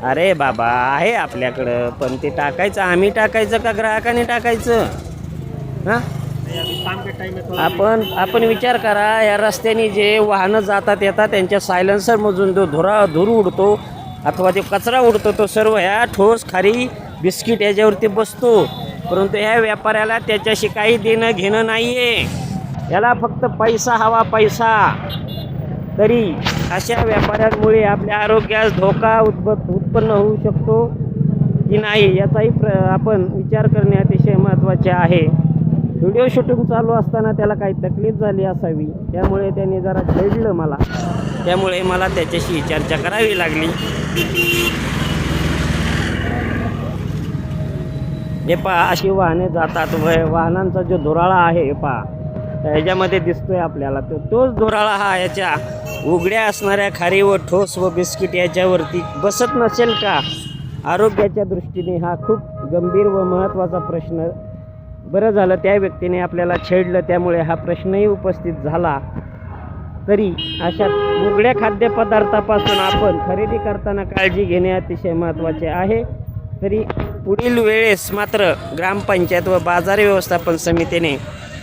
अरे बाबा आहे आपल्याकडं, पण ते टाकायचं आम्ही टाकायचं का ग्राहकाने टाकायचं? हां, आपण विचार करा, या रस्त्याने जे वाहनं जातात येतात त्यांच्या सायलेन्सरमधून जो धूर उडतो अथवा ते कचरा उडतो, तो सर्व ह्या ठोस खारी बिस्किट याच्यावरती बसतो. परंतु ह्या व्यापाऱ्याला त्याच्याशी काही देणं घेणं नाही आहे. याला फक्त पैसा हवा, पैसा. तरी अशा व्यापाऱ्यांमुळे आपल्या आरोग्यास धोका उत्पन्न होऊ शकतो की नाही याचाही आपण विचार करणे अतिशय महत्त्वाचे आहे. व्हिडिओ शूटिंग चालू असताना त्याला काही तकलीफ झाली असावी, त्यामुळे त्याने जरा छेडलं मला, त्यामुळे मला त्याच्याशी चर्चा करावी लागली. हे पहा, अशी वाहने जातात व वाहनांचा जो धुराळा आहे पहा ह्याच्यामध्ये दिसतोय आपल्याला, तोच धुराळा हा याच्या उघड्या असणाऱ्या खारी व ठोस व बिस्किट याच्यावरती बसत नसेल का? आरोग्याच्या दृष्टीने हा खूप गंभीर व महत्त्वाचा प्रश्न. बरं झालं त्या व्यक्तीने आपल्याला छेडलं, त्यामुळे हा प्रश्नही उपस्थित झाला. तरी अशा उघड्या खाद्यपदार्थापासून आपण खरेदी करताना काळजी घेणे अतिशय महत्त्वाचे आहे. तरी पुढील वेळेस मात्र ग्रामपंचायत व बाजार व्यवस्थापन समितीने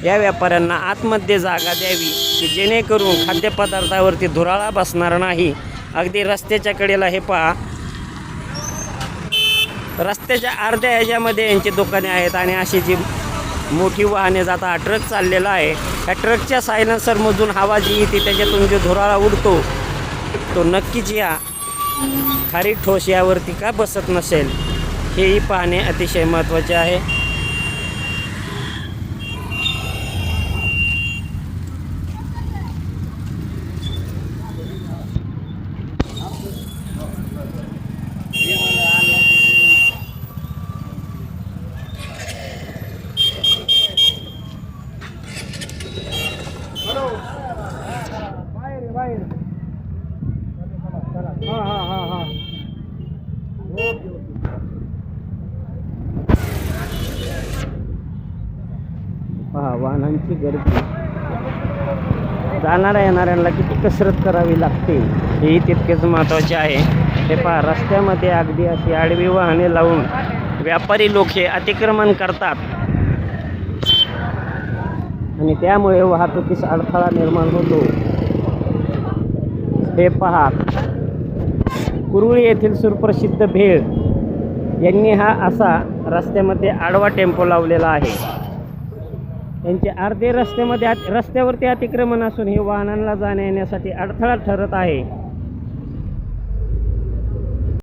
या व्यापाऱ्यांना आतमध्ये जागा द्यावी की जेणेकरून खाद्यपदार्थावरती धुराळा बसणार नाही. अगदी रस्त्याच्या कडेला हे पहा, रस्त्याच्या अर्ध्या ह्याच्यामध्ये यांची दुकाने आहेत आणि अशी जी मोठी वाहने जातात, हा ट्रक चाललेला आहे, त्या ट्रकच्या सायलेन्सरमधून हवा जी येते त्याच्यातून जो धुराळा उडतो तो नक्कीच या खारी ठोस यावरती का बसत नसेल हेही पाहणे अतिशय महत्त्वाचे आहे. पहा, वाहनांची गर्दी, जाणाऱ्या येणाऱ्यांना किती कसरत करावी लागते हेही तितकेच महत्त्वाचे आहे. हे पहा, रस्त्यामध्ये अगदी अशी आडवी वाहने लावून व्यापारी लोक हे अतिक्रमण करतात आणि त्यामुळे वाहतुकीस अडथळा निर्माण होतो. हे पहा, कुरुळी येथील सुप्रसिद्ध भेळ यांनी हा असा रस्त्यामध्ये आडवा टेम्पो लावलेला आहे. यांचे अर्धे रस्त्यावरती अतिक्रमण असून हे वाहनांना जाण्या येण्यासाठी अडथळा ठरत आहे.